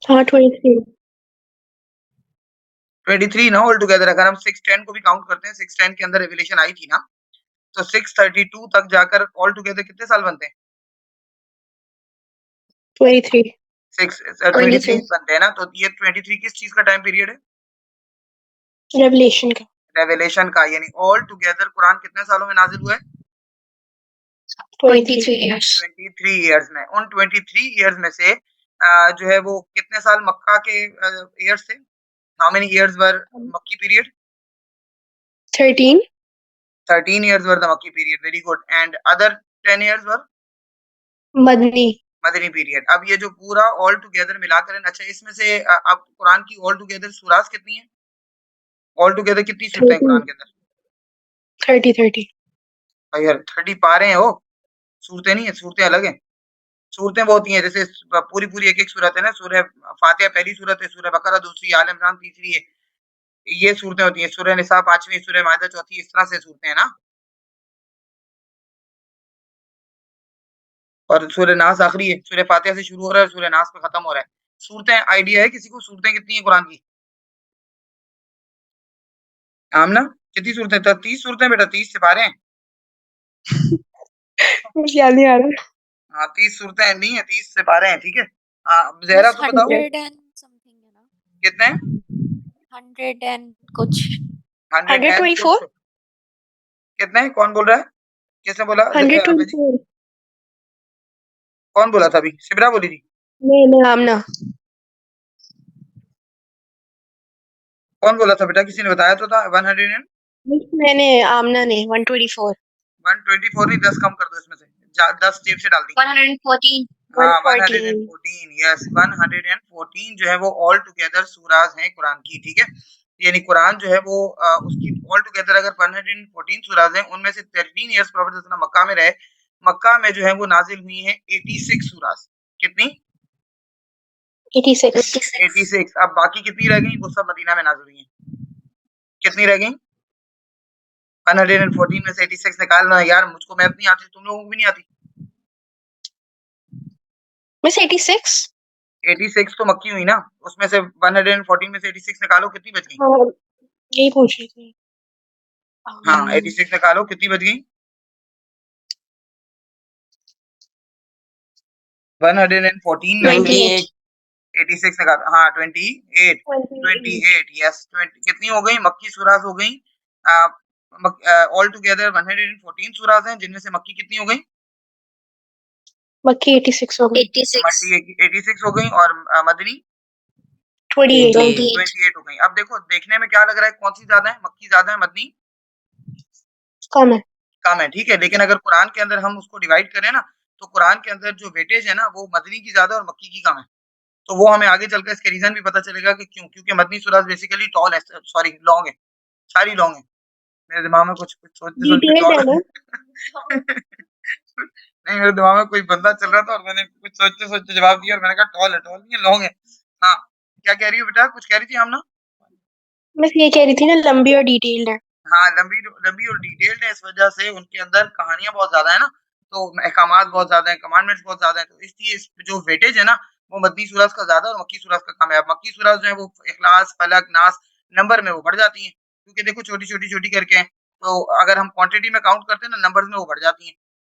हाँ 23। 23 ना all together, अगर हम 610 को भी काउंट करते हैं, 610 के अंदर रेवलेशन आई थी ना, तो 632 तक जाकर ऑल टुगेदर कितने साल बनते हैं? 23। 23 बनते हैं ना, तो ये 23 किस चीज का टाइम पीरियड है? रेवलेशन का। रेवलेशन का, यानी ऑल टुगेदर कुरान कितने सालों में नाजिल हुआ है? 23 इयर्स। 23 ईयर्स में। उन 23 ईयर्स में से जो है वो कितने साल मक्का के ईयर्स थे? How many years were Makki period? 13। 13 years were the Makki period, very good. And other 10 years were Madani. Madani period. अब ये जो पूरा ऑल टुगेदर मिलाकर, अच्छा इसमें से अब कुरान की ऑल टुगेदर सूरात कितनी है? ऑल टुगेदर कितनी सूरतें हैं 30। कुरान के अंदर? 30। भाई यार 30 पा रहे हैं वो, सूरतें नहीं है, सूरतें अलग हैं। सूरतें बहुत ही हैं, जैसे पूरी पूरी एक एक सूरत है ना, सूरह फातिहा पहली सूरत है, सूरह बकरा दूसरी, आल इमरान तीसरी है, ये सूरतें होती हैं। सूरह निसा पांचवी, सूरह माइदा चौथी, इस तरह से सूरतें हैं ना। और सूरह नास आखिरी है, सूरह फातिहा से शुरू हो रहा है, सूरह नास पे खत्म हो रहा है। सूरतें आइडिया है किसी को, सूरतें कितनी है कुरान की? आमना, कितनी सूरतें? 30 सूरतें बेटा, 30 से पारे हैं। मुझे याद नहीं आ रहा। हाँ 30 सूरतें नहीं है, 30 से पारे हैं, ठीक है। हाँ जहरा तुम बताओ 100 एंड समथिंग है ना, कितने हैं? 100 एंड कुछ। 100 एंड 124। कुछ। कितने हैं? कौन बोल रहा है? किसने बोला? जी, 124। कौन बोला था अभी? शिबरा बोली थी? नहीं आमना। कौन बोला था बेटा? किसी ने बताया तो था 100 एंड मैंने आमना ने 124। 124 नहीं, 10 कम कर दो इसमें से, 10 जेब से डाल दी। 114। हाँ 114। 114, यस 114 जो है वो ऑल टुगेदर सूराज हैं कुरान की, ठीक है। यानी कुरान जो है वो उसकी ऑल टुगेदर अगर 114 सूराज हैं, उनमें से 13 इयर्स प्रॉफिट मक्का में रहे। मक्का में जो है वो नाजिल हुई हैं 86 सूराज। कितनी? 86। 86। अब बाकी कितनी रह गई? वो सब मदीना में नाजिल हुई हैं। कितनी रह गई? 114 में से 86 निकालना है यार, मुझको मैथ नहीं आती, तुम लोगों को भी नहीं आती। मिस 86। 86 तो मक्की हुई ना, उसमें से 114 में से 86 निकालो, कितनी बच गई? हाँ यही पूछ रही थी। हाँ 86 निकालो, कितनी बच गई? 114 में से 28। 86 निकालो, हाँ 28। 28। 28 यस, 20 कितनी हो गई? मक्की सूराज हो गई ऑल टुगेदर 114 सूराज हैं, जिनमें से मक्की कितनी हो गई? मक्की 86 हो गई। 86। मक्की 86 हो गई, और मदनी 28। 28 हो गई। अब देखो, देखने में क्या लग रहा है, कौन सी ज्यादा है? मक्की ज्यादा है, मदनी कम है। कम है, ठीक है। लेकिन अगर कुरान के अंदर हम उसको डिवाइड करें ना, तो कुरान के अंदर जो वेटेज है ना, वो मदनी की ज्यादा और मक्की की कम है। तो वो हमें आगे चलकर इसके रीजन भी पता चलेगा कि क्यों, क्योंकि मदनी सूरत बेसिकली टॉल है, सॉरी लॉन्ग है, सारी लॉन्ग है। मेरे दिमाग में कुछ कुछ सोचते सोचते डिटेल्ड टॉल है ना। नहीं, मेरे दिमाग में कोई बंदा चल रहा था और मैंने कुछ सोचते सोचते जवाब दिया, और मैंने कहा टॉल है, टॉल नहीं है, लॉन्ग है। हाँ, क्या कह रही हो बेटा? कुछ कह रही थी हम ना? मैं ये कह रही थी ना, लंबी और डिटेल्ड है। हाँ लंबी लंबी और डिटेल्ड है, इस वजह से उनके अंदर कहानियां बहुत ज्यादा है ना, तो अहकामात बहुत ज्यादा है, कमांडमेंट्स बहुत ज्यादा है, तो इसलिए इस जो वेटेज है ना, वो मदनी सूरज का ज्यादा और मक्की सूरज का कम है। अब मक्की सूरज जो है वो इखलास, फलक, नास नंबर में वो बढ़ जाती हैं, क्योंकि देखो छोटी छोटी छोटी करके हैं, तो अगर हम क्वांटिटी में काउंट करते हैं ना, नंबर्स में वो बढ़ जाती हैं।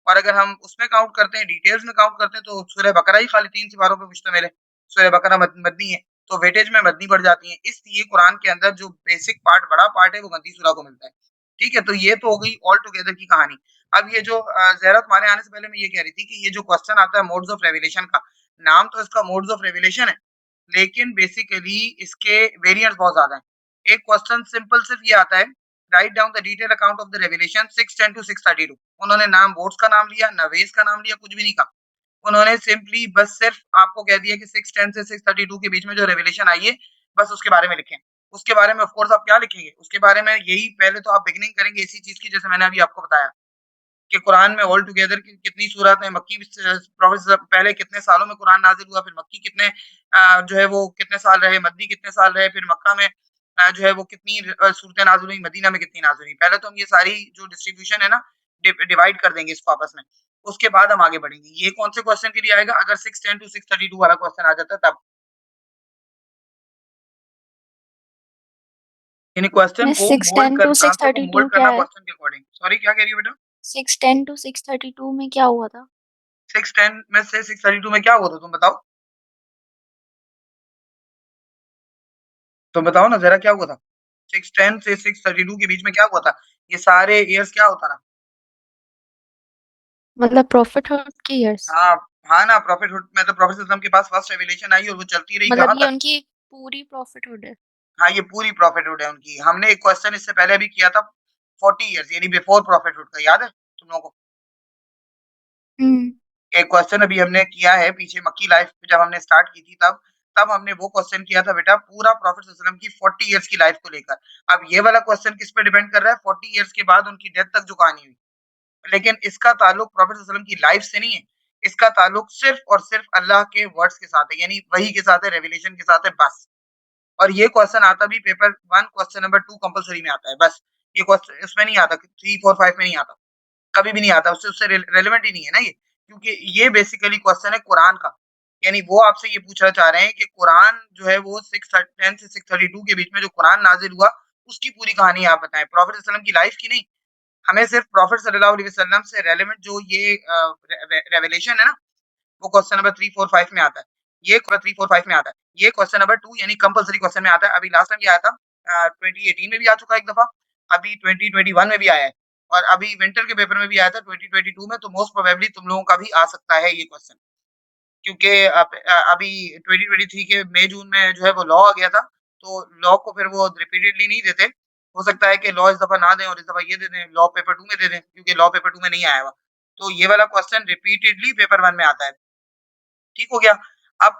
और अगर हम उसमें काउंट करते हैं, डिटेल्स में काउंट करते हैं, तो सूरह बकरा ही खाली 3 सिपारों पे मुश्तमिल है। सूरह बकरा मदनी है, तो वेटेज में मदनी बढ़ जाती है, इसलिए कुरान के अंदर जो बेसिक पार्ट, बड़ा पार्ट है, वो मदनी सूरह को मिलता है। ठीक है, तो ये तो हो गई ऑल टुगेदर की कहानी। अब ये जो ज़हरा तुम्हारे आने से पहले मैं ये कह रही थी कि ये जो क्वेश्चन आता है मोड्स ऑफ रेवलेशन का, नाम तो इसका मोड्स ऑफ रेवलेशन है, लेकिन बेसिकली इसके वेरिएंट्स बहुत ज्यादा हैं। एक क्वेश्चन सिंपल सिर्फ ये आता है, write down the detail account of the revelation 610 to 632। उन्होंने नाम बोर्ड्स का नाम लिया, नवेस का नाम लिया, कुछ भी नहीं कहा। उन्होंने सिंपली बस सिर्फ आपको कह दिया कि 610 से 632 के बीच में जो रेवलेशन आई है, बस उसके बारे में लिखें। उसके बारे में ऑफ कोर्स आप क्या लिखेंगे? उसके बारे में यही, पहले तो आप बिगिनिंग करेंगे इसी चीज की, जैसे मैंने अभी आपको बताया कि कुरान में ऑल टुगेदर कितनी सूरत है, मक्की प्रोफेसर पहले कितने सालों में कुरान नाजिल हुआ, फिर मक्की कितने जो है वो कितने साल रहे, मदनी कितने साल रहे, फिर मक्का में जो है वो कितनी सूरतें नाजिल हुई, मदीना में कितनी नाजिल हुई। पहले तो हम ये सारी जो डिस्ट्रीब्यूशन है ना, डिवाइड कर देंगे इसको आपस में, उसके बाद हम आगे बढ़ेंगे। ये कौन से क्वेश्चन के लिए आएगा? अगर 610 टू 632 वाला क्वेश्चन आ जाता है तब। यानी क्वेश्चन मिस को मोल्ड 610 कर टू आंसर को 632 मोल्ड क्या करना है? क्वेश्चन के अकॉर्डिंग। सॉरी क्या कह रही हो बेटा? 610 टू 632 में क्या हुआ था? 610 में से 632 में क्या हुआ था तुम बताओ? तुम बताओ ना ज़रा क्या हुआ था? 610 से 632 के बीच में क्या हुआ था? ये सारे ईयर्स क्या होता रहा? मतलब प्रॉफिटहुड के इयर्स? हाँ, हाँ ना प्रॉफिटहुड में तो प्रॉफेट वसल्लम के पास फर्स्ट रेवलेशन आई और वो चलती रही मतलब कहाँ ये तक? उनकी पूरी प्रॉफिटहुड है? हाँ, ये पूरी प्रॉफिटहुड है उनकी। हमने एक क्वेश्चन इससे पहले भी किया था 40 ईयर्स यानी बिफोर प्रॉफिटहुड का, याद है तुम लोगों को? हुँ। एक क्वेश्चन अभी हमने किया है पीछे मक्की लाइफ जब हमने स्टार्ट की थी तब हमने वो क्वेश्चन किया था बेटा पूरा प्रॉफिट वसल्लम की 40 ईयर्स की लाइफ को लेकर। अब ये वाला क्वेश्चन किस पे डिपेंड कर रहा है? 40 ईयर्स के बाद उनकी डेथ तक जो कहानी हुई। लेकिन इसका ताल्लुक प्रॉफिट वसल्लम की लाइफ से नहीं है। इसका ताल्लुक सिर्फ और सिर्फ अल्लाह के वर्ड्स के साथ है, यानी वही के साथ है, रेवलेशन के साथ है बस। और ये क्वेश्चन आता भी पेपर 1 क्वेश्चन नंबर 2 कंपल्सरी में आता है बस। ये क्वेश्चन इसमें नहीं आता, 3, 4, 5 में नहीं आता। कभी भी नहीं आता, उससे उससे रेलेवेंट ही नहीं है ना ये, क्योंकि ये बेसिकली क्वेश्चन है कुरान का। यानी वो आपसे ये पूछना चाह रहे हैं कि कुरान जो है वो 610 से 632 के बीच में जो कुरान नाजिल हुआ, उसकी पूरी कहानी आप बताएँ। प्रॉफिट वसल्लम की लाइफ की नहीं, हमें सिर्फ प्रॉफिट सल्लल्लाहु अलैहि वसल्लम से रेलेवेंट जो ये रेवलेशन है ना, वो क्वेश्चन नंबर 3, 4, 5 में आता है। ये 3, 4, 5 में आता है। ये क्वेश्चन नंबर 2 यानी कंपल्सरी क्वेश्चन में आता है। अभी लास्ट टाइम ये आया था 2018 में भी आ चुका है एक दफ़ा, अभी 2021 में भी आया है और अभी विंटर के पेपर में भी आया था 2022 में, तो मोस्ट प्रोबेबली तुम लोगों का भी आ सकता है ये क्वेश्चन। क्योंकि अभी 2023 के मई-जून में जो है वो लॉ आ गया था, तो लॉ को फिर वो रिपीटेडली नहीं देते। हो सकता है कि लॉ इस दफ़ा ना दें और इस दफ़ा ये दे दें, लॉ पेपर 2 में दे दें, क्योंकि लॉ पेपर 2 में नहीं आया हुआ। तो ये वाला क्वेश्चन रिपीटेडली पेपर 1 में आता है। ठीक हो गया? अब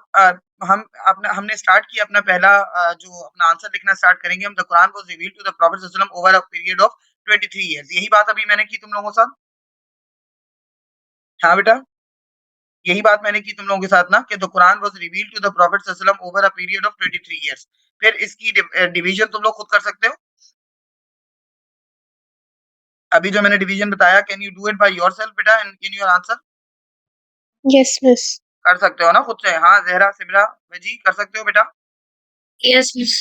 हम अपना हमने स्टार्ट किया अपना पहला जो अपना आंसर लिखना स्टार्ट करेंगे हम। The Quran was revealed to the prophet सल्लल्लाहु अलैहि वसल्लम over a period of 23 years. यही बात अभी मैंने की तुम लोगों के साथ? हाँ बेटा, यही बात मैंने की तुम लोगों के साथ ना कि the Quran was revealed to the prophet सल्लल्लाहु अलैहि वसल्लम over a period of 23 years. फिर इसकी डिवीज़न तुम लोग खुद कर सकते हो। अभी जो मैंने डिवीज़न बताया, can you do it by yourself बेटा in your answer? Yes, miss. कर सकते हो ना खुद से? हाँ, ज़हरा, सिमरा, जी कर सकते हो बेटा? Yes, miss.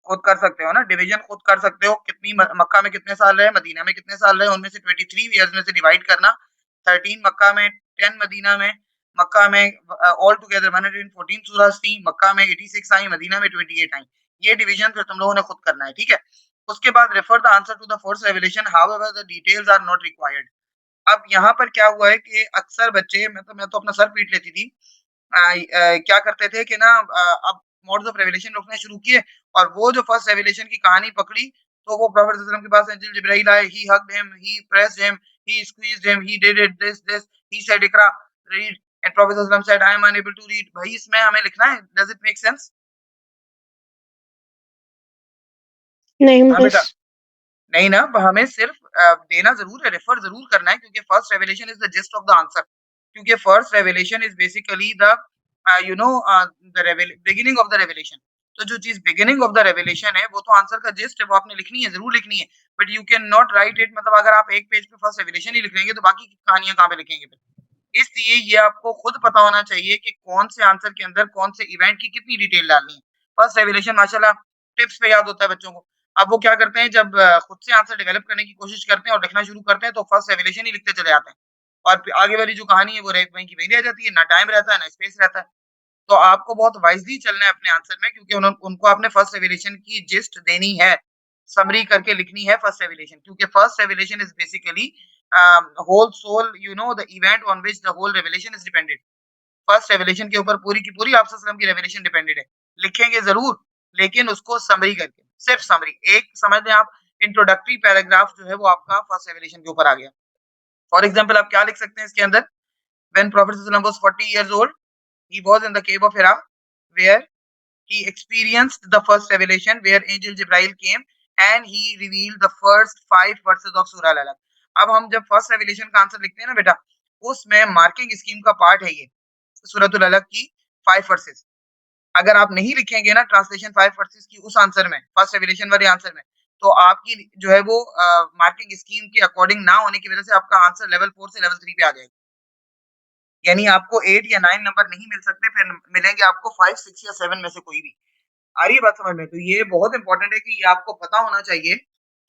खुद कर सकते हो ना, डिवीजन खुद कर सकते हो। कितनी मक्का में कितने साल रहे, मदीना में कितने साल रहे, उनमें से 23 ईयर्स में से डिवाइड करना। 13 मक्का में, 10 मदीना में। मक्का में ऑल टुगेदर 114 सूरज थी, मक्का में 86 आई, मदीना में 28 आई। ये डिवीजन फिर तुम लोगों ने खुद करना है, ठीक है? उसके बाद refer the answer to the first revelation however the details are not required. अब यहाँ पर क्या हुआ है कि अक्सर बच्चे, मैं तो अपना सर पीट लेती थी। क्या करते थे कि ना अब मोड्स ऑफ रेवलेशन लिखना शुरू किए और वो जो फर्स्ट रेवलेशन की कहानी पकड़ी, तो वो प्रॉफेट सल्लल्लाहु अलैहि वसल्लम के पास एंजल जिब्राइल आए, he hugged him, he pressed him, he squeezed him, he did it this, he said इकरा, रीड, एंड प्रॉफेट सल्लल्लाहु अलैहि वसल्लम said I am unable to read. भाई इसमें हमें लिखना है, डज इट मेक सेंस? नहीं, हाँ बेटा, miss. नहीं ना, हमें सिर्फ देना ज़रूर है, रेफर ज़रूर करना है, क्योंकि first revelation is the gist of the answer. क्योंकि first revelation is basically the you know the beginning of the revelation. तो जो चीज़ बिगिनिंग ऑफ द रेवलेशन है, वो तो आंसर का जिस्ट है, वो आपने लिखनी है, ज़रूर लिखनी है। But you can not right it, मतलब अगर आप एक पेज पे फर्स्ट रेवलेशन ही लिख लेंगे, तो बाकी की कहानियाँ कहाँ पे लिखेंगे फिर? इसलिए ये आपको खुद पता होना चाहिए कि कौन से आंसर के अंदर कौन से इवेंट की कितनी डिटेल डालनी है। फर्स्ट रेवलेशन माशाल्लाह टिप्स पे याद होता है बच्चों को। अब वो क्या करते हैं, जब खुद से आंसर डेवलप करने की कोशिश करते हैं और लिखना शुरू करते हैं, तो फर्स्ट रेवलेशन ही लिखते चले जाते हैं और फिर आगे वाली जो कहानी है वो वहीं की वहीं रह जाती है, ना टाइम रहता है ना स्पेस रहता है। तो आपको बहुत वाइज़ली चलना है अपने आंसर में, क्योंकि उनको आपने फर्स्ट रेवलेशन की जिस्ट देनी है, समरी करके लिखनी है फर्स्ट रेवलेशन, क्योंकि first revelation is basically whole sole the event on which the whole revelation is dependent. First revelation के ऊपर पूरी की पूरी आप सल्लल्लाहु अलैहि वसल्लम की रेवलेशन डिपेंडेंट है। लिखेंगे ज़रूर, लेकिन उसको समरी करके, सिर्फ समरी। एक समझ लें आप, इंट्रोडक्टरी पैराग्राफ जो है वो आपका फर्स्ट रेवलेशन के ऊपर आ गया। फॉर एग्जांपल आप क्या लिख सकते हैं इसके अंदर? व्हेन प्रॉफेट सल्लल्लाहु अलैहि वसल्लम was 40 years old, he was in the cave of Hira, where he experienced the first revelation, where angel Jibrail came and he revealed the first 5 verses of Surah Al-Alaq. अब हम जब first revelation का answer लिखते हैं ना बेटा, उसमें marking scheme का पार्ट है ये, सूरतुल अलग की 5 वर्सेस। अगर आप नहीं लिखेंगे ना ट्रांसलेशन 5 वर्सेस की उस आंसर में, फर्स्ट रेवलेशन वाले आंसर में, तो आपकी जो है वो मार्किंग स्कीम के अकॉर्डिंग ना होने की वजह से आपका आंसर लेवल 4 से लेवल 3 पे आ जाएगा। यानी आपको 8 या 9 नंबर नहीं मिल सकते, फिर मिलेंगे आपको 5, 6 या 7 में से कोई भी। आ रही है बात समझ में? तो ये बहुत इंपॉर्टेंट है कि ये आपको पता होना चाहिए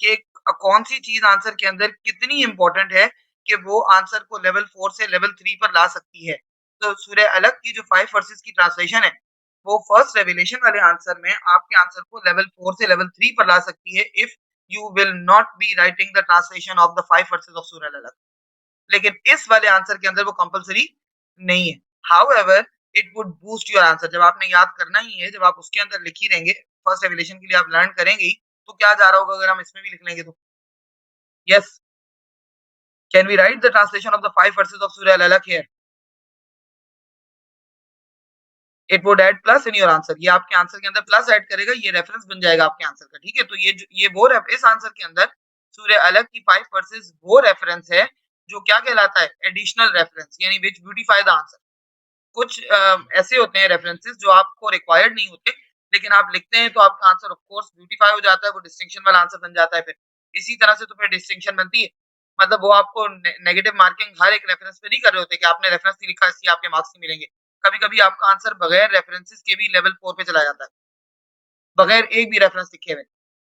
कि कौन-सी चीज़ आंसर के अंदर कितनी इंपॉर्टेंट है कि वो आंसर को लेवल 4 से लेवल 3 पर ला सकती है। तो सूरह अलग की जो 5 वर्सेस की ट्रांसलेशन है, वो फर्स्ट रेवलेशन वाले आंसर में आपके आंसर को लेवल 4 से लेवल 3 पर ला सकती है if you will not be writing the translation of the 5 verses of सूरह अलग। लेकिन इस वाले आंसर के अंदर वो कंपल्सरी नहीं है। However it would boost your answer. जब आपने याद करना ही है, जब आप उसके अंदर लिख ही देंगे, फर्स्ट रेवलेशन के लिए आप लर्न करेंगे ही, तो क्या जा रहा होगा अगर हम इसमें भी लिख लेंगे तो? Yes, can we write the translation of the 5 verses of सूरह अल-अलक here? It would add plus in your answer. ये आपके आंसर के अंदर प्लस ऐड करेगा, ये रेफरेंस बन जाएगा आपके आंसर का, ठीक है? तो ये वो इस आंसर के अंदर सूरह अलग की 5 वर्सेस वो रेफरेंस है जो क्या कहलाता है? एडिशनल रेफरेंस, यानी व्हिच ब्यूटीफाई द आंसर। कुछ ऐसे होते हैं रेफरेंसेस जो आपको रिक्वायर्ड नहीं होते, लेकिन आप लिखते हैं तो आपका आंसर ऑफ कोर्स ब्यूटीफाई हो जाता है, वो डिस्टिंक्शन वाला आंसर बन जाता है फिर। इसी तरह से तो फिर डिस्टिंक्शन बनती है। मतलब वो आपको नेगेटिव मार्किंग हर एक रेफरेंस पे नहीं कर रहे होते कि आपने रेफरेंस नहीं लिखा इसलिए आपके मार्क्स नहीं मिलेंगे। कभी-कभी आपका आंसर बगैर रेफरेंसेस के भी लेवल 4 पे चला जाता है। बगैर एक भी रेफरेंस लिखे हुए।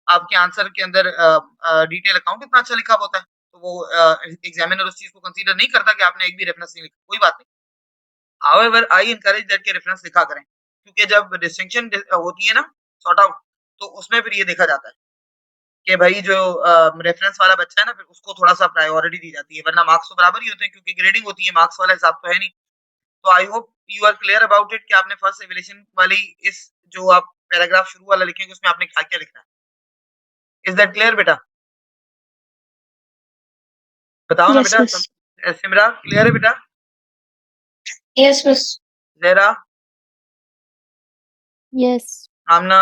आपके आंसर के अंदर डिटेल अकाउंट इतना अच्छा लिखा होता है, तो वो एग्जामिनर उस चीज़ को कंसीडर नहीं करता कि आपने एक भी रेफरेंस नहीं लिखा, कोई बात नहीं। हाउएवर आई एनकरेज दैट के रेफरेंस लिखा करें, क्योंकि जब डिस्टिंक्शन होती है ना सॉर्ट आउट, तो उसमें फिर ये देखा जाता है कि भाई जो रेफरेंस वाला बच्चा है ना, फिर उसको थोड़ा-सा प्रायोरिटी दी जाती है, वरना मार्क्स तो बराबर ही होते हैं क्योंकि ग्रेडिंग होती है, मार्क्स वाला हिसाब तो है नहीं। तो I hope you are clear about it कि आपने फर्स्ट रिविलेशन वाली इस जो आप पैराग्राफ शुरू वाला लिखेंगे उसमें आपने क्या-क्या लिखना है। इज़ दैट क्लियर बेटा? बताओ ना Yes, बेटा miss. सिमरा क्लियर है बेटा? Yes, miss. ज़हरा, यस। आमना,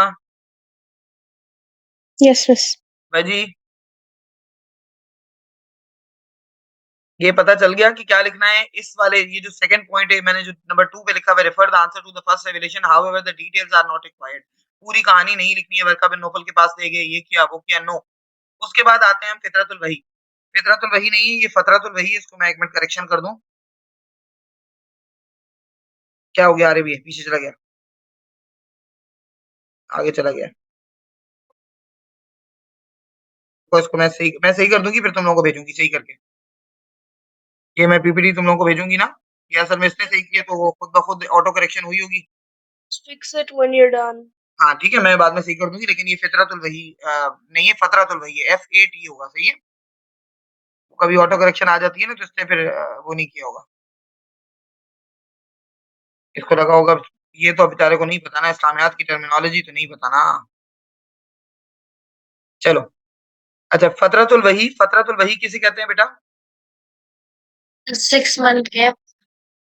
Yes, miss. वजी, ये पता चल गया कि क्या लिखना है इस वाले ये जो सेकंड पॉइंट है मैंने जो नंबर 2 पे लिखा हुआ है refer the answer to the first revelation however the details are not required. पूरी कहानी नहीं लिखनी है वर्का बिन नौफल के पास ले गए ये किया वो किया नो। उसके बाद आते हैं हम फितरतुल वही। फितरतुल वही नहीं है ये फतरतुल वही है, इसको मैं एक मिनट करेक्शन कर दूं। क्या हो गया? अरे भी पीछे चला गया, आगे चला गया। तो इसको मैं सही कर दूंगी फिर तुम लोगों को भेजूंगी सही करके। ये मैं पीपीटी तुम लोगों को भेजूंगी ना, ये असल में इसने सही किया तो वो खुद ब खुद ऑटो करेक्शन हुई होगी। Fix it when you're done. हाँ ठीक है, मैं बाद में सही कर दूंगी, लेकिन ये फितरतुल वही नहीं है, फतरतुल वही है, FAT होगा, सही है। वो कभी ऑटो करेक्शन आ जाती है ना तो इसने फिर वो नहीं किया होगा, इसको लगा होगा ये तो बेचारे को नहीं पता ना, इस्लामियात की टर्मिनोलॉजी तो नहीं पता ना। चलो अच्छा, फतरतुल वही किसे कहते हैं बेटा? 6 month gap.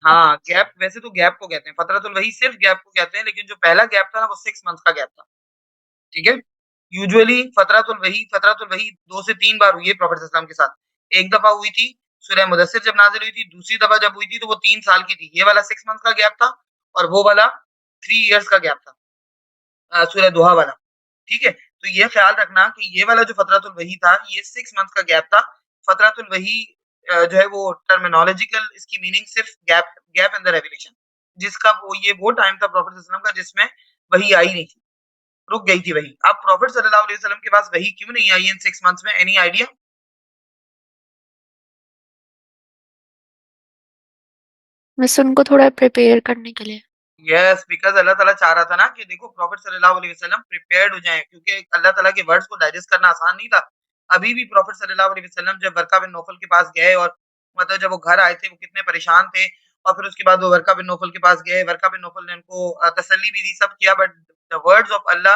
हाँ, गैप, वैसे तो गैप को कहते हैं, फतरतुल वही सिर्फ गैप को कहते हैं, लेकिन जो पहला गैप था ना वो 6 मंथ्स का गैप था, ठीक है। यूजुअली फतरतुल वही 2 से 3 बार हुई है प्रॉफेट सल्लल्लाहु अलैहि वसल्लम के साथ। एक दफा हुई थी सूरह मुदस्सिर जब नाज़िल हुई थी, दूसरी दफा जब हुई थी तो वो 3 साल की थी। ये वाला 6 मंथ्स का गैप था और वो वाला 3 इयर्स का गैप था, सूरह दुहा वाला, ठीक है। तो ये ख्याल रखना कि ये वाला जो फतरतुल वही था ये 6 मंथ्स का गैप था। फतरतुल वही जो है वो टर्मिनोलॉजिकल इसकी मीनिंग सिर्फ gap gap in the revelation, जिसका वो टाइम था प्रॉफेट सल्लल्लाहु अलैहि वसल्लम का जिसमें वही आई नहीं थी, रुक गई थी वही। अब प्रॉफेट सल्लल्लाहु अलैहि वसल्लम के पास वही क्यों नहीं आई इन 6 मंथ्स में? Any idea? बस उनको थोड़ा प्रिपेयर करने के लिए। यस, बिकॉज़ अल्लाह ताला चाह रहा था ना कि देखो प्रॉफेट सल्लल्लाहु अलैहि वसल्लम प्रिपेयर्ड हो जाएँ, क्योंकि अल्लाह ताला के वर्ड्स को डाइजेस्ट करना आसान नहीं था। अभी भी प्रॉफेट सल्लल्लाहु अलैहि वसल्लम जब वर्का बिन नौफल के पास गए और मतलब जब वो घर आए थे वो कितने परेशान थे, और फिर उसके बाद वो वर्का बिन नौफल के पास गए, वर्का बिन नौफल ने उनको तसल्ली भी दी, सब किया, but the words of Allah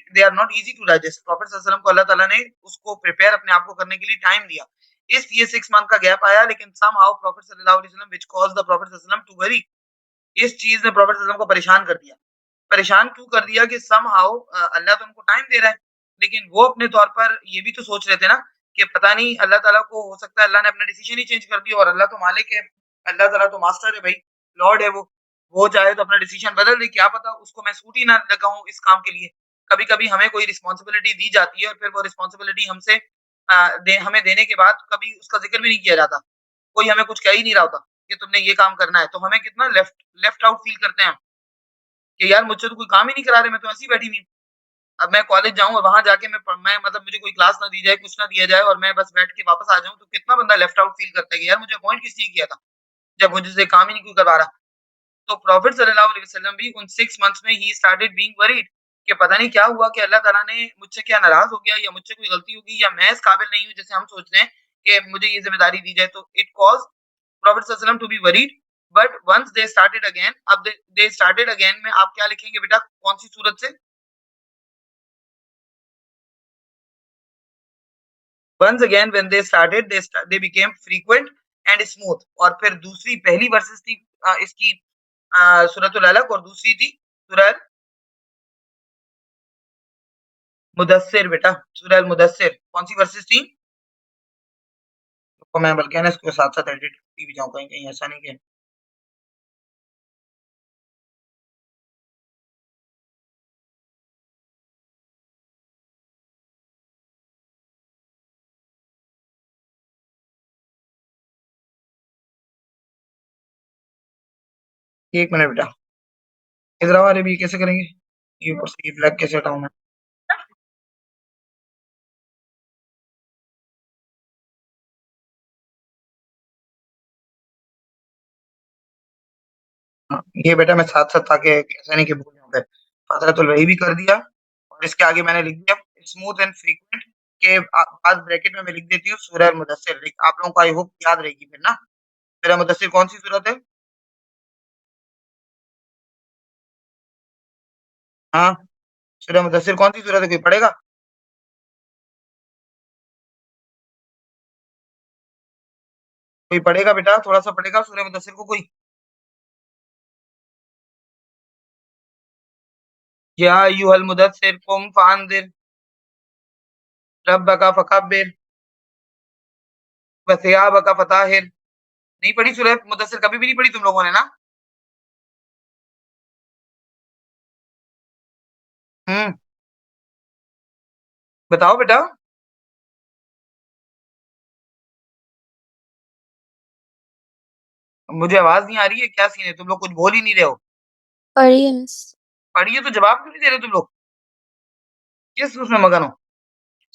they are not easy to digest. Prophet सल्लल्लाहु अलैहि वसल्लम को अल्लाह ताला ने उसको प्रिपेयर अपने आप को करने के लिए टाइम दिया। इसलिए 6 मंथ का गैप आया, लेकिन समहाउ प्रॉफेट सल्लल्लाहु अलैहि वसल्लम व्हिच कॉज़्ड द प्रॉफेट सल्लल्लाहु अलैहि वसल्लम टू वरी, इस चीज़ ने प्रॉफेट सल्लल्लाहु अलैहि वसल्लम को परेशान कर दिया। परेशान क्यों कर दिया कि समहाउ अल्लाह तो उनको टाइम दे रहा है, लेकिन वो अपने तौर पर ये भी तो सोच रहे थे ना कि पता नहीं अल्लाह ताला को हो सकता है अल्लाह ने अपना डिसीजन ही चेंज कर दिया, और अल्लाह तो मालिक है, अल्लाह ताला तो मास्टर है भाई, लॉर्ड है वो चाहे तो अपना डिसीजन बदल दे, क्या पता उसको मैं सूट ही ना लगाऊँ इस काम के लिए। कभी-कभी हमें कोई रिस्पॉन्सिबिलिटी दी जाती है और फिर वो रिस्पॉन्सिबिलिटी हमसे हमें देने के बाद कभी उसका ज़िक्र भी नहीं किया जाता। कोई हमें कुछ कह ही नहीं रहा होता कि तुमने ये काम करना है, तो हमें कितना लेफ्ट लेफ्ट आउट फील करते हैं हम। कि यार मुझसे तो कोई काम ही नहीं करा रहे, मैं तो ऐसे ही बैठी हुई हूँ। अब मैं कॉलेज जाऊँ और वहाँ जाके मैं मतलब मुझे कोई क्लास ना दी जाए, कुछ ना दिया जाए और मैं बस बैठ के वापस आ जाऊँ, तो कितना बंदा लेफ्ट आउट फ़ील करता है कि यार मुझे अपॉइंट किस लिए किया था, जब मुझसे काम ही नहीं कोई करवा रहा। तो प्रॉफिट सल्लल्लाहु अलैहि वसल्लम भी उन 6 मंथ्स में ही स्टार्टेड बीइंग वरीड कि पता नहीं क्या हुआ कि अल्लाह ताला ने मुझसे क्या नाराज़ हो गया या मुझसे कोई गलती हो गई या मैं इस काबिल नहीं हूँ जैसे हम सोच रहे हैं कि मुझे ये ज़िम्मेदारी दी जाए। तो इट कॉज़ प्रॉफिट सल्लल्लाहु अलैहि वसल्लम to be worried but once they started again, अब दे स्टार्टेड अगेन में आप क्या लिखेंगे बेटा कौन-सी सूरत से? Once again when they started they became frequent and smooth. और फिर दूसरी पहली वर्सेस थी इसकी सूरतुल अलक और दूसरी थी सूरह मुदस्सिर बेटा, सूरह अल मुदस्सिर कौन-सी वर्सेस थी? तो मैं बल्कि है ना इसको साथ-साथ एडिट करती भी जाऊँ कहीं-कहीं ऐसा नहीं कि एक मिनट बेटा, इधर आओ। अरे भी कैसे करेंगे? ये ऊपर से ये फ्लैग कैसे हटाऊँ मैं? हाँ, ये बेटा मैं साथ-साथ ताकि ऐसा नहीं कि भूल जाऊँ फिर। फ़तरतुल वही भी कर दिया और इसके आगे मैंने लिख दिया स्मूथ एंड फ्रीक्वेंट के बाद ब्रैकेट में मैं लिख देती हूँ सूरह अल मुदस्सिर। आप लोगों को आई होप याद रहेगी फिर ना। सूरह मुदस्सिर कौन-सी सूरत है? हाँ, सूरह मुदस्सिर कौन-सी सूरत है कोई पढ़ेगा? कोई पढ़ेगा बेटा? थोड़ा-सा पढ़ेगा सूरह मुदस्सिर को कोई? या अय्युहल मुदस्सिर कुम फ़अंज़िर रब्बका फ़कब्बिर व सियाबका फ़ताहिर। नहीं पढ़ी सूरह मुदस्सिर कभी भी नहीं पढ़ी तुम लोगों ने ना? हुँ, बताओ बेटा। मुझे आवाज़ नहीं आ रही है, क्या सीन है? तुम लोग कुछ बोल ही नहीं रहे हो। पढ़िए मिस। पढ़ी है तो जवाब क्यों नहीं दे रहे तुम लोग? किस उसमें मगन हो?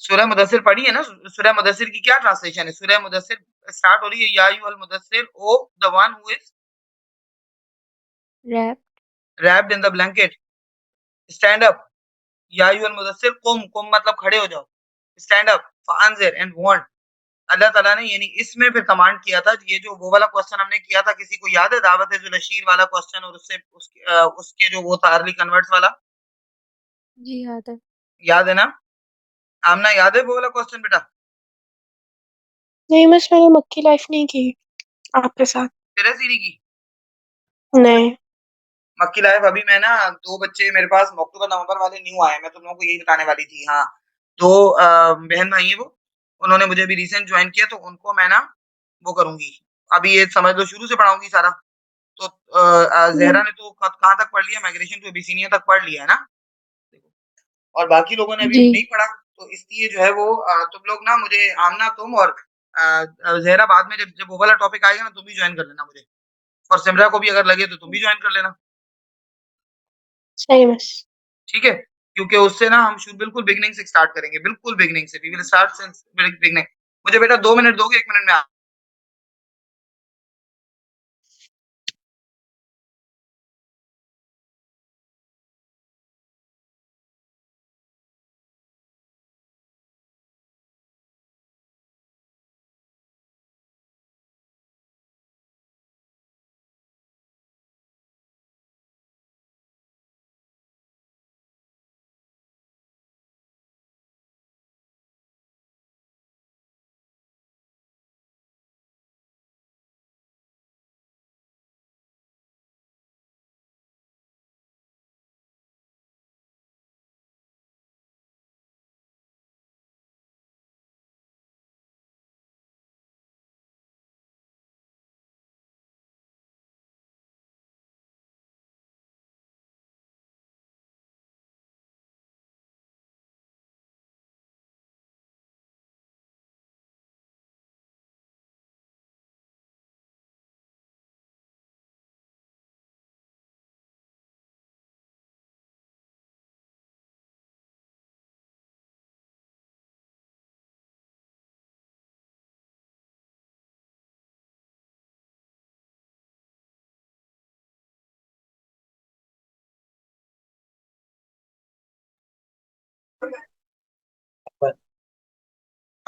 सूरह मुदस्सिर पढ़ी है ना? सूरह मुदस्सिर की क्या ट्रांसलेशन है? सूरह मुदस्सिर स्टार्ट हो रही है या अय्युहल मुदस्सिर O the one who is wrap. Wrapped in the blanket, stand up. या अय्युहल मुदस्सिर कुम, कुम मतलब खड़े हो जाओ। स्टैंड अप, फअंज़िर एंड वार्न। अल्लाह ताला ने यानी इसमें फिर कमांड किया था। ये जो वो वाला क्वेश्चन हमने किया था, किसी को याद है दावत ज़ुल अशीर वाला क्वेश्चन और उसके जो वो था अर्ली कन्वर्ट्स वाला? जी याद है। याद है ना? आमना याद है वो वाला क्वेश्चन बेटा? नहीं मिस, मैंने मक्की लाइफ नहीं की आपके साथ। तेरे सीरी की? नहीं। मक्की लाइफ अभी मैं ना 2 बच्चे मेरे पास अक्टूबर-नवंबर वाले न्यू आए हैं, मैं तुम लोगों को यही बताने वाली थी। हाँ, 2 बहन-भाई हैं वो, उन्होंने मुझे अभी रिसेंट जॉइन किया तो उनको मैं ना वो करूँगी, अभी ये समझ लो शुरू से पढ़ाऊँगी सारा। तो हुँ, ज़हरा ने तो कहाँ तक पढ़ लिया? माइग्रेशन टू एबीसिनिया तक पढ़ लिया है ना? और बाकी लोगों ने अभी जी। नहीं पढ़ा, तो इसलिए जो है वो तुम लोग ना मुझे आमना तुम और ज़हरा बाद में जब जब वो वाला टॉपिक आएगा ना तुम भी जॉइन कर लेना मुझे और सिमरा को भी अगर लगे तो तुम भी जॉइन कर लेना। सही मिस। ठीक है? क्योंकि उससे ना हम शुरू बिल्कुल बिगिनिंग से स्टार्ट करेंगे, बिल्कुल बिगिनिंग से। We will start since beginning. मुझे बेटा 2 मिनट दोगे? 1 मिनट में आ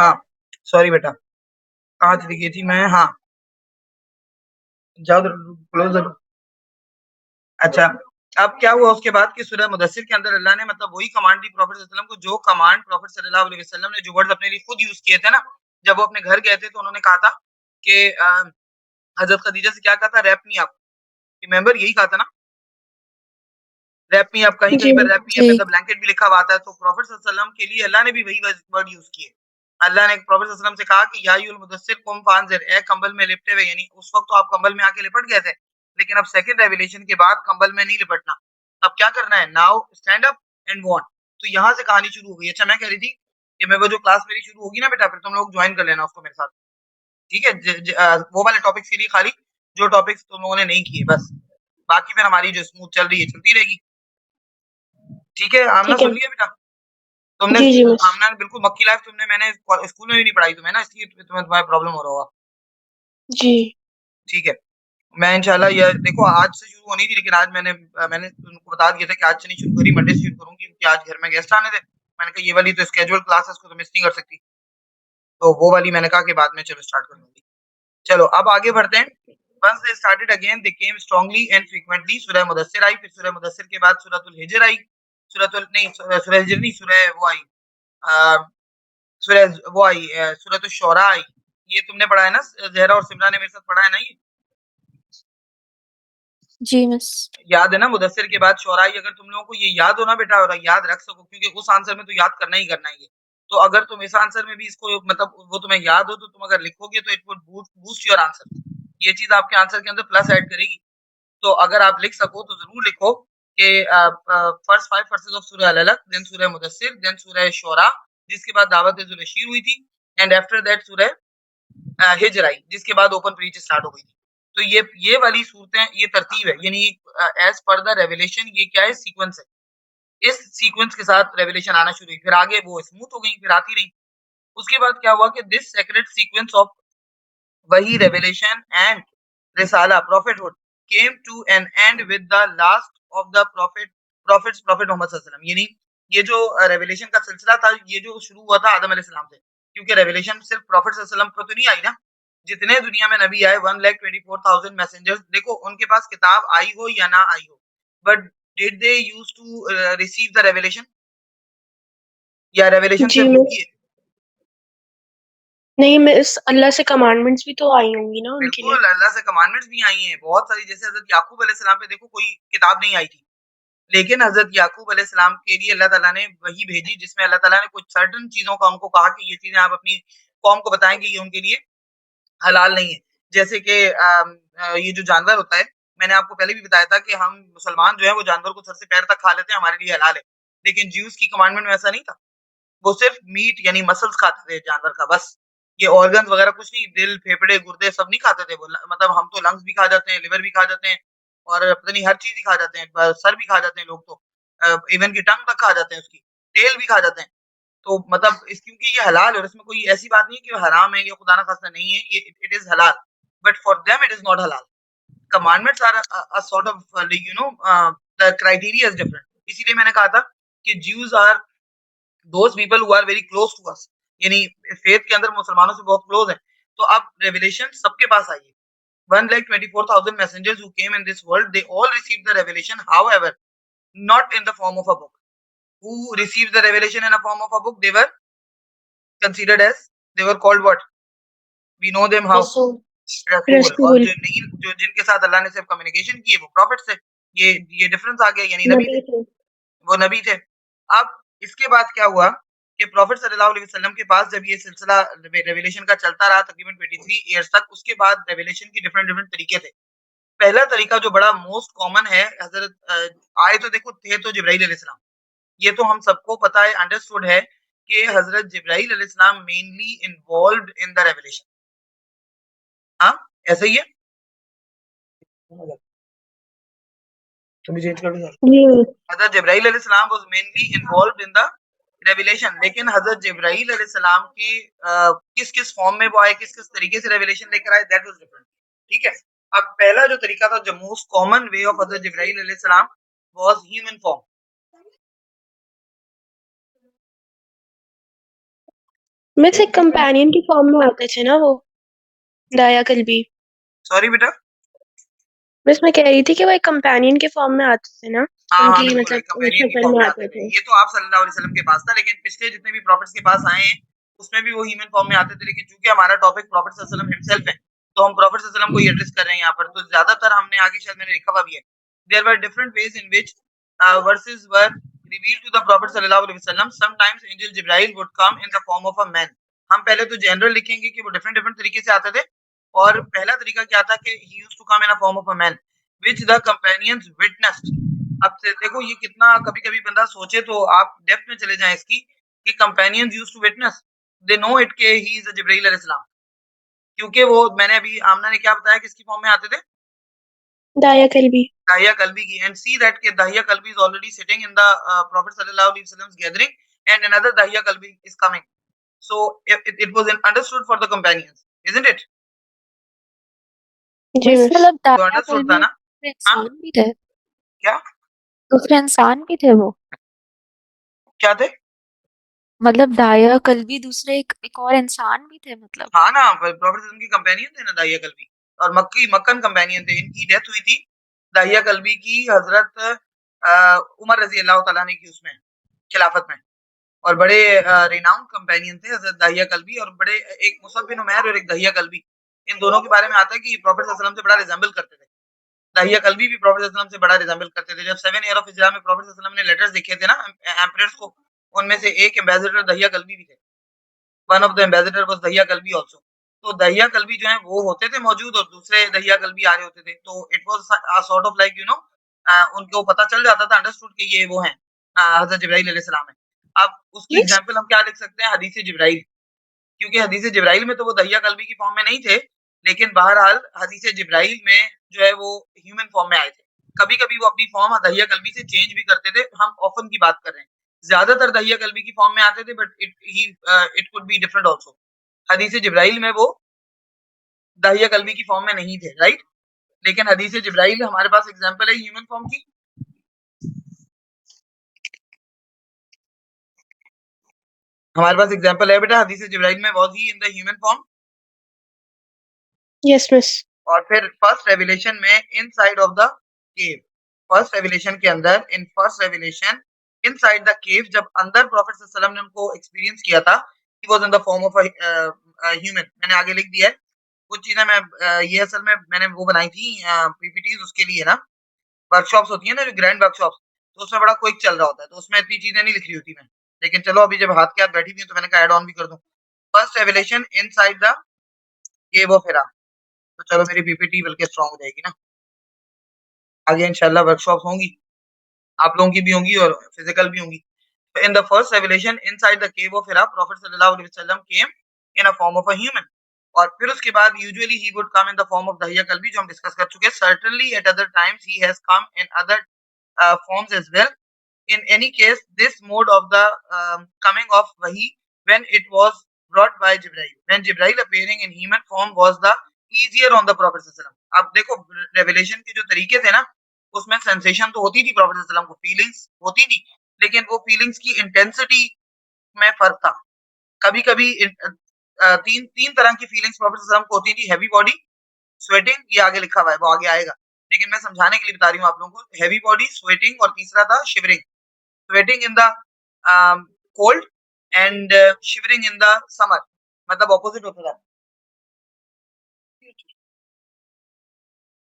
हाँ, सॉरी बेटा, कहाँ चली गई थी मैं? हाँ, जाओ क्लोज। अच्छा, अब क्या हुआ उसके बाद कि सूरह मुदस्सिर के अंदर अल्लाह ने मतलब वही कमांड दी प्रॉफेट सल्लल्लाहु अलैहि वसल्लम को, जो कमांड प्रॉफेट सल्लल्लाहु अलैहि वसल्लम ने जो वर्ड्स अपने लिए खुद यूज किए थे ना, जब वो अपने घर गए थे तो उन्होंने कहा था कि हजरत खदीजा से क्या कहा था? Rap me up. रिमेंबर यही कहा था ना, रैप मी अप। कहीं जी कहीं पर रैप मी अप इन जी द ब्लैंकेट भी लिखा हुआ आता है। तो प्रॉफेट सल्लल्लाहु अलैहि वसल्लम के लिए अल्लाह ने भी वही वर्ड यूज किए। अल्लाह ने प्रॉफेट सल्लल्लाहु अलैहि वसल्लम से कहा कि या अय्युहल मुदस्सिर कुम फांजिर, ए कंबल में लिपटे हुए, यानी उस वक्त तो आप कंबल में आके लिपट गए थे, लेकिन अब सेकंड रेवलेशन के बाद कंबल में नहीं लिपटना। अब क्या करना है? Now stand up and warn. तो यहाँ से कहानी शुरू हो गई। अच्छा, मैं कह रही थी कि मैं वो जो क्लास मेरी शुरू होगी ना बेटा, फिर तुम लोग ज्वाइन कर लेना उसको मेरे साथ, ठीक है? वो वाले टॉपिक्स के लिए खाली, जो टॉपिक्स तुम लोगों ने नहीं किए बस, बाकी फिर हमारी जो स्मूथ चल रही है चलती रहेगी। ठीक है? आमना ठीक है। सुन लिया बेटा? तुमने जी जी मिस। आमना ने बिल्कुल मक्की लाइफ तुमने, मैंने स्कूल में भी नहीं पढ़ाई तुम्हें ना, इसलिए तुम्हें प्रॉब्लम हो रहा होगा। जी ठीक है, मैं इंशाल्लाह ये देखो आज से शुरू होनी थी, लेकिन आज मैंने तुमको बता दिया था कि आज से नहीं शुरू करी, मंडे से शुरू करूंगी, क्योंकि आज घर में गेस्ट आने थे। मैंने कहा ये वाली तो स्केड्यूल क्लास है, उसको तो मिस नहीं कर सकती, तो वो वाली मैंने कहा कि बाद में चलो स्टार्ट कर दूंगी। चलो अब आगे बढ़ते हैं। Once they started again they came strongly and frequently. सूरह मुदस्सिर आई, फिर सूरह मुदस्सिर के बाद सूरतुल हिज्र आई, सूरतुल नहीं सूरह हिज्र नहीं, सूरह वो आई, सूरह वो आई, सूरतुल शोरा आई। ये तुमने पढ़ा है ना, जहरा और सिमरा ने मेरे साथ पढ़ा है ना ये? जी मिस। याद है ना? मुदस्सिर के बाद शोरा आई। अगर तुम लोगों को ये याद हो ना बेटा, और याद रख सको, क्योंकि उस आंसर में तो याद करना ही करना है ये, तो अगर तुम इस आंसर में भी इसको मतलब वो तुम्हें याद हो, तो तुम अगर लिखोगे तो it would boost your answer. ये चीज आपके आंसर के अंदर प्लस ऐड करेगी। तो अगर आप लिख सको तो जरूर लिखो कि फर्स्ट 5 वर्सेस ऑफ सूरह अल-अलक, देन सूरह मुदस्सिर, देन सूरह शोरा, जिसके बाद दावत ज़ुलशीर हुई थी, एंड आफ्टर दैट सूरह हिज्र आई, जिसके बाद ओपन ब्रीच स्टार्ट हो गई थी। तो ये वाली सूरतें, ये तरतीब है, यानी एज पर द रेवलेशन, ये क्या है? सीक्वेंस है। इस सीक्वेंस के साथ रेवलेशन आना शुरू हुई, फिर आगे वो स्मूथ हो गई, फिर आती रही। उसके बाद क्या हुआ कि दिस सेक्रेट सीक्वेंस ऑफ वही रेवलेशन एंड रिसाला prophethood came to an end with the last of the prophets prophet Muhammad सल्लल्लाहु अलैहि वसल्लम। यानी ये जो रेवलेशन का सिलसिला था, ये जो शुरू हुआ था आदम अलैहिस्सलाम से, क्योंकि रेवलेशन सिर्फ प्रॉफिट सल्लल्लाहु अलैहि वसल्लम पर तो नहीं आई ना, जितने दुनिया में नबी आए 1,24,000 मैसेंजर्स, देखो उनके पास किताब आई हो या ना आई हो, but did they use to receive the revelation, या रेवलेशन जी सिर्फ मिस। लिखी है? नहीं मिस, अल्लाह से कमांडमेंट्स भी तो आई होंगी ना उनके लिए। बिल्कुल, अल्लाह से कमांडमेंट्स भी आई हैं बहुत सारी। जैसे हजरत याकूब अलैहिस्सलाम पे देखो कोई किताब नहीं आई थी, लेकिन हजरत याकूब अलैहिस्सलाम के लिए अल्लाह ताला ने वही भेजी, जिसमें अल्लाह ताला ने कुछ सर्टेन चीजों का उनको कहा कि ये चीजें आप अपनी कौम को बताएं कि ये उनके लिए हलाल नहीं है। जैसे कि ये जो जानवर होता है, मैंने आपको पहले भी बताया था कि हम मुसलमान जो है वो जानवर को सर से पैर तक खा लेते हैं, हमारे लिए हलाल है, लेकिन ज्यूज की कमांडमेंट में ऐसा नहीं था। वो सिर्फ मीट यानी मसल्स खाते थे जानवर का, बस। ये ऑर्गन्स वगैरह कुछ नहीं, दिल, फेफड़े, गुर्दे सब नहीं खाते थे वो। मतलब हम तो लंग्स भी खा जाते हैं, लिवर भी खा जाते हैं, और पता नहीं हर चीज ही खा जाते हैं, सर भी खा जाते हैं लोग तो, इवन की टंग तक खा जाते हैं, उसकी टेल भी खा जाते हैं। तो मतलब इस, क्योंकि ये हलाल है और इसमें कोई ऐसी बात नहीं है कि हराम है या खुदा ना खास्ता नहीं है, ये इट इज हलाल, but for them it is not हलाल। Commandments are a sort of the criteria is different. इसीलिए मैंने कहा था कि Jews are those people who are very close to us, यानी फेथ के अंदर मुसलमानों से बहुत क्लोज है। तो अब रेवलेशन सबके पास आई है। 1,24,000 messengers who came in this world, they all received the revelation, however not in the form of a book. Who received the revelation in a form of a book? They were considered as, they were called what? We know them how? रसूल। रसूल। और रसूल। जो नहीं, जो जिनके साथ अल्लाह ने सिर्फ कम्युनिकेशन की है वो प्रॉफिट से, ये डिफरेंस आ गया, यानी नबी थे, नबी थे। वो नबी थे। अब इसके बाद क्या हुआ कि प्रॉफिट सल्लल्लाहु अलैहि वसल्लम के पास जब ये सिलसिला रेवलेशन का चलता रहा तकरीबन 23 इयर्स तक, उसके बाद रेवलेशन के डिफरेंट डिफरेंट तरीके थे। पहला तरीका जो बड़ा मोस्ट कॉमन है, हजरत आए तो देखो थे तो जिब्राइल अलैहिस्सलाम, ये तो हम सबको पता है, अंडरस्टूड है कि हजरत जिब्राइल अलैहिस्सलाम mainly involved in the revelation. हाँ, ऐसा ही है। जी हजरत जिब्राइल अलैहिस्सलाम was mainly involved in the revelation, लेकिन हजरत जिब्राइल अलैहिस्सलाम की किस किस फॉर्म में वो आए, किस किस तरीके से रेवलेशन लेकर आए, दैट वाज डिफरेंट। ठीक है, अब पहला जो तरीका था, जो मोस्ट कॉमन वे ऑफ हजरत जिब्राइल अलैहिस्सलाम वाज ह्यूमन फॉर्म। मिस एक कंपेनियन की फॉर्म में आते थे ना वो दाया कल्बी। सॉरी बेटा। मिस मैं कह रही थी कि वो एक कंपेनियन के फॉर्म में आते थे ना, हाँ हाँ उनकी बिल्कुल, एक मतलब कंपेनियन की शक्ल फॉर्म में में आते आते थे। थे। ये तो आप सल्लल्लाहु अलैहि वसल्लम के पास था, लेकिन पिछले जितने भी प्रॉफिट्स के पास आए हैं उसमें भी वो ह्यूमन फॉर्म में आते थे। लेकिन चूंकि हमारा टॉपिक प्रॉफिट सल्लल्लाहु अलैहि वसल्लम हिमसेल्फ है, तो हम प्रॉफिट सल्लल्लाहु अलैहि वसल्लम को ही एड्रेस कर रहे हैं यहाँ पर। तो ज्यादातर हमने आगे शायद मैंने लिखा हुआ भी है, there were different ways in which verses were revealed to the prophet sallallahu alaihi wasallam. Sometimes angel jibril would come in the form of a man. हम पहले तो जनरल लिखेंगे कि वो डिफरेंट डिफरेंट तरीके से आते थे। और पहला तरीका क्या था कि he used to come in a form of a man which the companions witnessed. अब से देखो ये कितना, कभी कभी बंदा सोचे तो आप डेप्थ में चले जाएं इसकी, कि companions used to witness, they know it के ही इज जिब्राइल अलैहिस्सलाम। क्योंकि वो मैंने अभी आमना ने क्या बताया किसकी फॉर्म में आते थे, दाया कल्बी। दाहिया कल्बी की। एंड सी दैट के दाहिया कल्बी is already sitting in the prophet सल्लल्लाहु अलैहि वसल्लम's gathering and another दाहिया कल्बी is coming, so it was understood for the companions, isn't it? जी मिस मिस। मतलब तो दाया अंडरस्टूड कल्बी था में ना? दूसरे हाँ इंसान भी थे? क्या दूसरे इंसान भी थे वो? क्या थे? मतलब दाया कल्बी दूसरे एक और इंसान भी थे मतलब? हाँ ना, प्रॉफिट की कंपेनियन थे ना दाहिया कल्बी, और मक्कन कंपेनियन थे। इनकी डेथ हुई थी दाहिया कल्बी की हजरत उमर रजी अल्लाह तआला ने की उसमें खिलाफत में। और बड़े रिनाउंड कंपेनियन थे हजरत दाहिया कल्बी, और बड़े एक मुसअब बिन उमैर और एक दाहिया कल्बी। इन दोनों के बारे में आता है कि प्रॉफिट सल्लल्लाहु अलैहि वसल्लम से बड़ा रिजेंबल करते थे। दाहिया कल्बी भी प्रॉफिट सल्लल्लाहु अलैहि वसल्लम से बड़ा रिजेंबल करते थे। जब 7 ईयर ऑफ हिजरा में प्रॉफिट सल्लल्लाहु अलैहि वसल्लम ने लेटर्स लिखे थे ना एम्परर्स को, उनमें से एक एम्बेसडर दाहिया कल्बी भी थे। One of the ambassador was दहिया कल्बी आल्सो। तो दहिया कल्बी जो है वो होते थे मौजूद, और दूसरे दहिया कल्बी आ रहे होते थे। तो it was sort of like उनको पता चल जाता था, अंडरस्टूड कि ये वो हैं हजरत जिब्राइल अलैहिस्सलाम है। अब उसकी मिस एग्जांपल हम क्या लिख सकते हैं, हदीस जिब्राइल। क्योंकि हदीस जिब्राइल में तो वो दहिया कल्बी की फॉर्म में नहीं थे, लेकिन बहरहाल हदीस जिब्राइल में जो है वो ह्यूमन फॉर्म में आए थे। कभी कभी वो अपनी फॉर्म दहिया कल्बी से चेंज भी करते थे, हम ऑफन की बात कर रहे हैं। ज्यादातर दहिया कल्बी की फॉर्म में आते थे, but it could be different also. हदीस जिब्राइल में वो दाहिया कल्बी की फॉर्म में नहीं थे, राइट। लेकिन हदीस जिब्राइल हमारे पास एग्जांपल है ह्यूमन फॉर्म की। हमारे पास एग्जांपल है बेटा, हदीस जिब्राइल में was he in the human form. Yes miss. और फिर फर्स्ट रेवलेशन में inside of the cave, first revelation के अंदर, in first revelation inside the केव, जब अंदर प्रॉफिट सल्लल्लाहु अलैहि वसल्लम ने उनको एक्सपीरियंस किया था, he was in the form of a human. मैंने आगे लिख दिया है कुछ चीजें। मैं ये असल में मैंने वो बनाई थी पीपीटीज उसके लिए ना, वर्कशॉप्स होती है ना जो ग्रैंड वर्कशॉप्स, तो उसमें बड़ा क्विक चल रहा होता है, तो उसमें इतनी चीजें नहीं लिख रही होती मैं। लेकिन चलो अभी जब हाथ के हाथ बैठी हुई है तो मैंने कहा ऐड ऑन भी कर दूं। First revelation inside the cave of हिरा। तो चलो मेरी पीपीटी बल्कि स्ट्रांग हो जाएगी ना, आगे इंशाल्लाह वर्कशॉप्स होंगी, आप लोगों की भी होंगी और फिजिकल भी होंगी। In the first revelation inside the cave of Hira, Prophet sallallahu alaihi wasallam came in a form of a human. और फिर उसके बाद usually he would come in the form of Dahiya Kalbi, जो हम discuss कर चुके हैं। Certainly at other times he has come in other forms as well. In any case, this mode of the coming of Wahi, when it was brought by Jibrail, when Jibrail appearing in human form was the easier on the Prophet sallallahu alaihi wasallam. अब देखो revelation के जो तरीके थे ना, उसमें sensation तो होती थी प्रॉफिट सल्लल्लाहु अलैहि वसल्लम को, फीलिंग्स होती थी, लेकिन वो फीलिंग्स की इंटेंसिटी में फर्क था। कभी कभी तीन तीन तरह की फीलिंग्स प्रॉफिट सल्लल्लाहु अलैहि वसल्लम को होती थी, हैवी बॉडी, स्वेटिंग, ये आगे लिखा हुआ है, वो आगे आएगा, लेकिन मैं समझाने के लिए बता रही हूँ आप लोगों को। हैवी बॉडी, स्वेटिंग, और तीसरा था shivering. Sweating in the cold and shivering in the summer, मतलब ऑपोजिट होता था।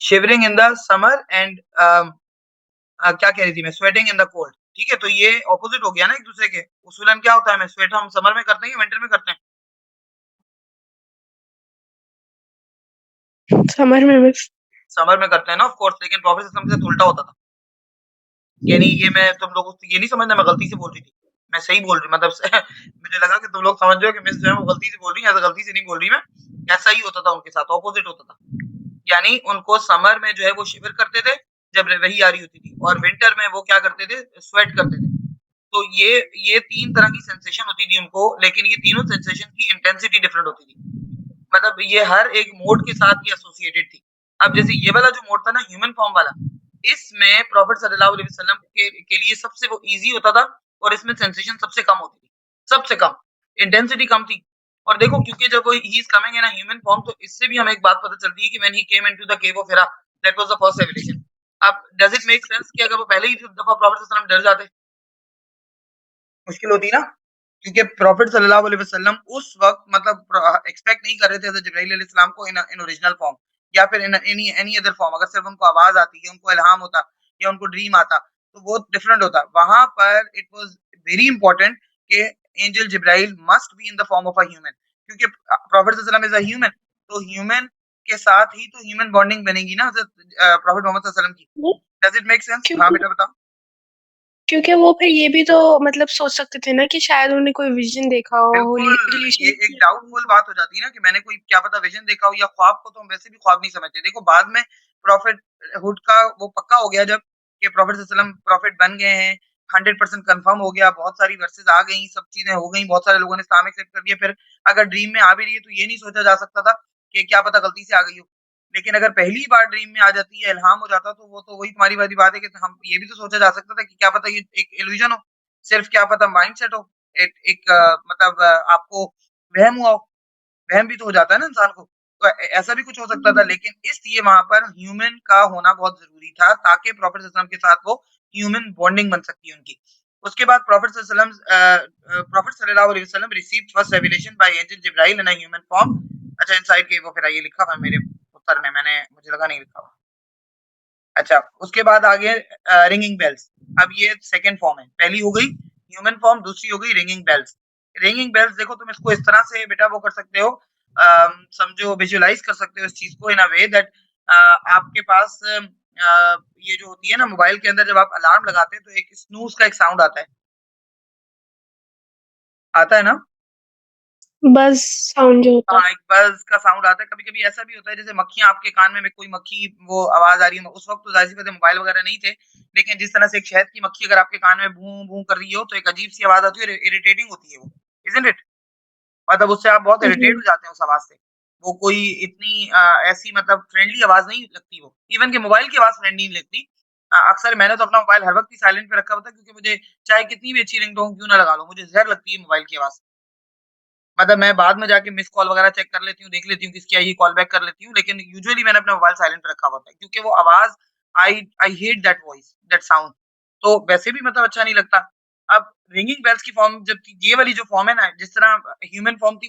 Shivering in the summer and क्या कह रही थी मैं, स्वेटिंग इन द कोल्ड। ठीक है, तो ये ऑपोजिट हो गया ना एक दूसरे के। उसूलन क्या होता है, मैं स्वेट हम समर में करते हैं या विंटर में करते हैं? समर में मिस। समर में करते हैं ना ऑफ कोर्स, लेकिन प्रॉफिट सिस्टम के साथ उल्टा होता था। यानी ये मैं तुम लोगों को ये नहीं समझना मैं गलती से बोल रही थी, मैं सही बोल रही, मतलब मुझे लगा कि तुम लोग समझ रहे हो कि मिस जो है वो गलती से बोल रही है, ऐसा गलती से नहीं बोल रही मैं, ऐसा ही होता था उनके साथ, ऑपोजिट होता था। यानी उनको समर में जो है वो शिविर करते थे जब वही आ रही होती थी, और विंटर में वो क्या करते थे, स्वेट करते थे। तो ये तीन तरह की सेंसेशन होती थी उनको, लेकिन ये तीनों सेंसेशन की इंटेंसिटी डिफरेंट होती थी। मतलब ये हर एक मोड के साथ ये एसोसिएटेड थी। अब जैसे ये वाला जो मोड था ना ह्यूमन फॉर्म वाला, इसमें प्रॉफिट सल्लल्लाहु अलैहि वसल्लम के लिए सबसे वो इजी होता था, और इसमें सेंसेशन सबसे कम होती थी, सबसे कम, इंटेंसिटी कम थी, और देखो क्योंकि जब वो he is coming in a human form तो इससे भी हमें एक बात पता चलती है कि when he came into the cave of Hira that was the first revelation. अब डज इट मेक सेंस कि अगर वो पहले ही दफा प्रॉफिट सल्लल्लाहु अलैहि वसल्लम डर जाते, मुश्किल होती ना? क्योंकि प्रॉफिट सल्लल्लाहु अलैहि वसल्लम उस वक़्त मतलब एक्सपेक्ट नहीं कर रहे थे हज़रत जिब्राइल अलैहिस्सलाम को इन ओरिजिनल फॉर्म या फिर इन एनी अदर फॉर्म। अगर सिर्फ़ उनको आवाज़ आती है, उनको इल्हाम होता या उनको ड्रीम आता, तो वो डिफरेंट होता। वहाँ पर इट वाज़ वेरी इंपोर्टेंट कि angel Jibrail must be in the form of a human क्योंकि प्रॉफिट सल्लल्लाहु अलैहि वसल्लम इज़ अ ह्यूमन, तो ह्यूमन के साथ ही तो ह्यूमन बॉन्डिंग बनेगी ना हज़रत प्रॉफिट मोहम्मद सल्लल्लाहु अलैहि वसल्लम की। वो डज़ इट मेक सेंस? हाँ, क्योंकि बेटा बताओ। क्योंकि वो फिर ये भी तो मतलब सोच सकते थे ना कि शायद उन्होंने कोई विज़न देखा हो, होली बिल्कुल, ये एक रिलेशन डाउटफुल बात हो जाती है ना कि मैंने कोई क्या पता विज़न देखा हो या ख्वाब को तो हम वैसे भी ख्वाब नहीं समझते। देखो बाद में प्रॉफिट हुड का वो पक्का हो गया जब कि प्रॉफिट सल्लल्लाहु अलैहि वसल्लम प्रॉफिट बन गए हैं, 100% कन्फर्म हो गया, बहुत सारी वर्सेस आ गई, सब चीज़ें हो गई, बहुत सारे लोगों ने इस्लाम एक्सेप्ट कर लिया। फिर अगर ड्रीम में आ भी रही है तो ये नहीं सोचा जा सकता था कि क्या पता गलती से आ गई हो। लेकिन अगर पहली बार ड्रीम में आ जाती है, इल्हाम हो जाता तो वो तो वही तुम्हारी वाली बात है कि हम ये भी तो सोचा जा सकता था कि क्या पता ये एक इल्यूज़न हो, सिर्फ़ क्या पता माइंडसेट हो। एक एक मतलब आपको वहम हुआ हो, वहम भी तो हो जाता है ना इंसान को। तो ऐसा भी कुछ हो सकता था लेकिन इसलिए वहाँ पर ह्यूमन का होना बहुत ज़रूरी था ताकि प्रॉफिट सल्लल्लाहु अलैहि वसल्लम के साथ वो ह्यूमन बॉन्डिंग बन सकती है उनकी। उसके बाद प्रॉफिट सल्लल्लाहु अलैहि वसल्लम received first revelation by angel Jibrail in a human form. अच्छा इनसाइड के वो फिर ये लिखा हुआ है मेरे उत्तर में, मुझे लगा नहीं लिखा हुआ। अच्छा, उसके बाद आ गए रिंगिंग बेल्स। अब ये सेकंड फॉर्म है। पहली हो गई ह्यूमन फॉर्म, दूसरी हो गई रिंगिंग बेल्स। रिंगिंग बेल्स देखो तुम इसको इस तरह से बेटा वो कर सकते हो समझो विजुअलाइज़ कर सकते हो इस चीज़ को इन अ वे दैट आपके पास ये जो होती है ना मोबाइल के अंदर जब आप अलार्म लगाते हैं तो एक स्नूज़ का एक साउंड आता है। आता है ना? बज़ साउंड जो होता है। हाँ, एक बज़ का साउंड आता है। कभी-कभी ऐसा भी होता है जैसे मक्खियाँ आपके कान में कोई मक्खी वो आवाज़ आ रही है। उस वक़्त तो ज़ाहिर-सी बात है मोबाइल वगैरह नहीं थे। लेकिन जिस तरह से एक शहद की मक्खी अगर आपके कान में भूं, भूं कर रही हो तो एक अजीब-सी आवाज़ आती है और इरिटेटिंग होती है वो, इज़न्ट इट? मतलब उससे आप बहुत इरिटेट जी। हो जाते हैं उस आवाज़ से। वो कोई इतनी ऐसी मतलब फ्रेंडली आवाज़ नहीं लगती वो। इवन कि मोबाइल की आवाज़ फ्रेंडली नहीं लगती। अक्सर मैंने तो अपना मोबाइल हर वक़्त ही साइलेंट पे रखा होता है क्योंकि मुझे चाहे कितनी भी अच्छी रिंगटोन क्यों ना लगा लो, मुझे ज़हर लगती है मोबाइल की आवाज़। मतलब मैं बाद में जाके मिस्ड कॉल वगैरह चेक कर लेती हूँ, देख लेती हूँ किसकी आई है, कॉल बैक कर लेती हूँ, लेकिन यूजुअली मैंने अपना मोबाइल साइलेंट पे रखा होता है क्योंकि वो आवाज़ आई I hate that voice, that sound. तो वैसे भी मतलब अच्छा नहीं लगता। अब रिंगिंग बेल्स की फॉर्म जब ये वाली जो फॉर्म है ना, जिस तरह ह्यूमन फॉर्म थी